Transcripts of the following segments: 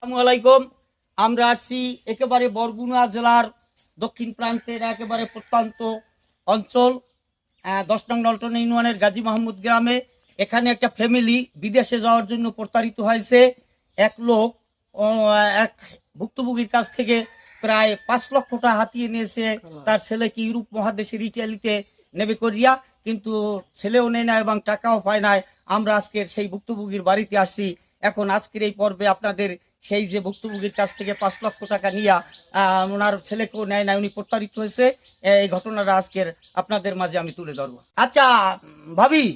আসসালামু আলাইকুম। আমরা আসছি একেবারে বরগুনা জেলার দক্ষিণ প্রান্তের একেবারে প্রত্যন্ত অঞ্চল 10 নং নলটন ইউনিয়নের গাজী মাহমুদ গ্রামে। এখানে একটা ফ্যামিলি বিদেশে যাওয়ার জন্য প্রতারিত হয়েছে। এক লোক এক ভুক্তভোগীর কাছ থেকে প্রায় 5 লক্ষ টাকা হাতিয়ে নিয়েছে। তার ছেলেকে ইউরোপ মহাদেশের ইটালিতে নেবে করিয়া, কিন্তু ছেলেও নেয় না এবং টাকাও পায় না। আমরা আজকের সেই ভুক্তভোগীর বাড়িতে আসছি। এখন আজকের এই পর্বে আপনাদের সেই যে ভুক্তভোগীর কাছ থেকে 5 লক্ষ টাকা নিয়ে ওনার ছেলেকেও নেয় না, উনি প্রতারিত হয়েছে, এই ঘটনাটা আজকের আপনাদের মাঝে আমি তুলে ধরবো। আচ্ছা ভাবি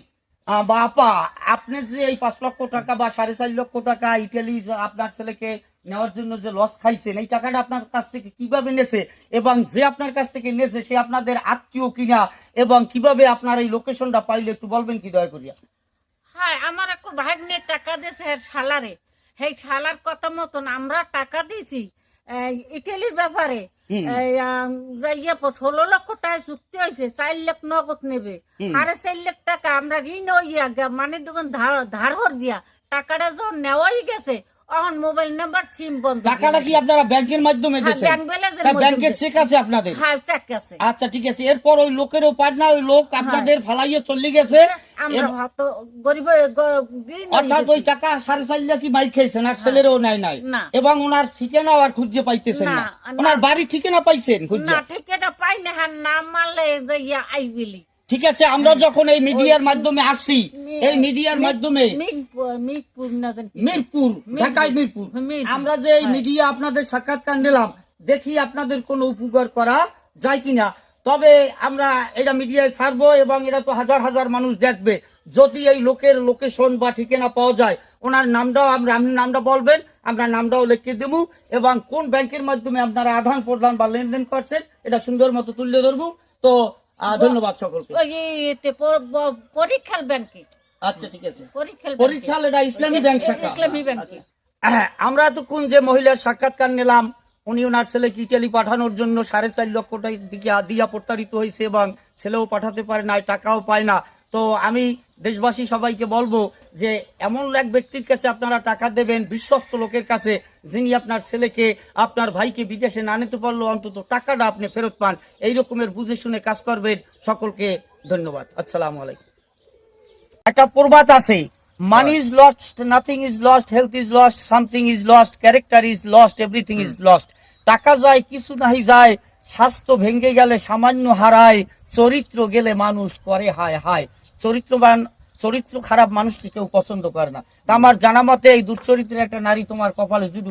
বা আপা, আপনি যে এই 5 লক্ষ টাকা বা 4.5 লক্ষ টাকা ইটালি আপনার ছেলেকে নেওয়ার জন্য যে লস খাইছেন, এই টাকাটা আপনার কাছ থেকে কিভাবে নেছে এবং যে আপনার কাছ থেকে নেছে সে আপনাদের আত্মীয় কিনা এবং কিভাবে আপনার এই লোকেশনটা পাইলে একটু বলবেন কি দয়া করিয়া? হ্যাঁ, আমার এক ভাগ্নে টাকা দিয়েছে শালারে। সেই শালার কথা মতন আমরা টাকা দিয়েছি ইটালির ব্যাপারে। 16 লক্ষ টাকা চুক্তি হয়েছে, 4 লাখ নগদ নেবে, 4.5 লাখ টাকা আমরা ঋণ হইয়া মানে দোকান ধার দিয়া টাকাটা যখন নেওয়াই গেছে, এখন মোবাইল নাম্বার সিম বন্ধ। টাকাটা কি আপনারা ব্যাংকের মাধ্যমে দিয়েছেন? ব্যাংকের চেক আছে আপনাদের? হ্যাঁ, চেক আছে। আচ্ছা ঠিক আছে। এরপর ওই লোকেরও পার না, ওই লোক আপনাদের ফালাইয়ে চলে গেছে। অর্থাৎ ওই টাকা 4.5 লাখ মাইক খেয়েছেন আর ছেলেরও নেয় নাই, এবং ওনার ঠিকানা আর খুঁজে পাইতেছেন না। ওনার বাড়ির ঠিকানা পাইছেন? না, ঠিকানা পাই না। হ্যাঁ, নাম মারলে আইবিলি। ঠিক আছে। আমরা যখন এই মিডিয়ার মাধ্যমে আসছি, এই মিডিয়ার মাধ্যমে মিরপুর, ঢাকায় মিরপুর, আমরা যে এই মিডিয়া আপনাদের সাক্ষাৎকার নিলাম, দেখি আপনাদের কোনো উপকার করা যায় কিনা। তবে আমরা এটা মিডিয়ায় ছাড়বো এবং এটা তো হাজার হাজার মানুষ দেখবে। যদি এই লোকের লোকেশন বা ঠিকানা পাওয়া যায়, ওনার নামটাও আপনি নামটা বলবেন, আমরা নামটাও লিখে দেবো এবং কোন ব্যাংকের মাধ্যমে আপনারা আদান প্রদান বা লেনদেন করছেন এটা সুন্দর মতো তুলে ধরবো। তো ধন্যবাদ সকলকে। পরীক্ষার ব্যাংকে। আচ্ছা ঠিক আছে। পরীক্ষাল এটা ইসলামী ব্যাংক শাখা। আমরা এতক্ষণ যে মহিলার সাক্ষাৎকার নিলাম, উনি ওনার ছেলেকে ইটালি পাঠানোর জন্য 4.5 লক্ষ টাকা দিয়া প্রতারিত হয়েছে এবং ছেলেও পাঠাতে পারে না, টাকাও পায় না। তো আমি দেশবাসী সবাইকে বলবো যে এমন এক ব্যক্তির কাছে আপনারা টাকা দেবেন, বিশ্বস্ত লোকের কাছে, যিনি আপনার ছেলেকে আপনার ভাইকে বিদেশে না নিতে পারলেও অন্তত টাকাটা আপনি ফেরত পান। এই রকমের বুঝে শুনে কাজ করবেন। সকলকে ধন্যবাদ। আসসালামু আলাইকুম। একটা প্রবাদ আছে, money is lost, nothing is lost, health is lost, something is lost, character is lost, everything is lost. টাকা যায় কিছু নাই যায়, স্বাস্থ্য ভেঙে গেলে সামান্য হারায়, চরিত্র গেলে মানুষ করে হায় হায়। চরিত্র খারাপ মানুষকে কেউ পছন্দ করে না। আমার জানা মতে এই দুশ্চরিত্রের একটা নারী তোমার কপালে জুটুক।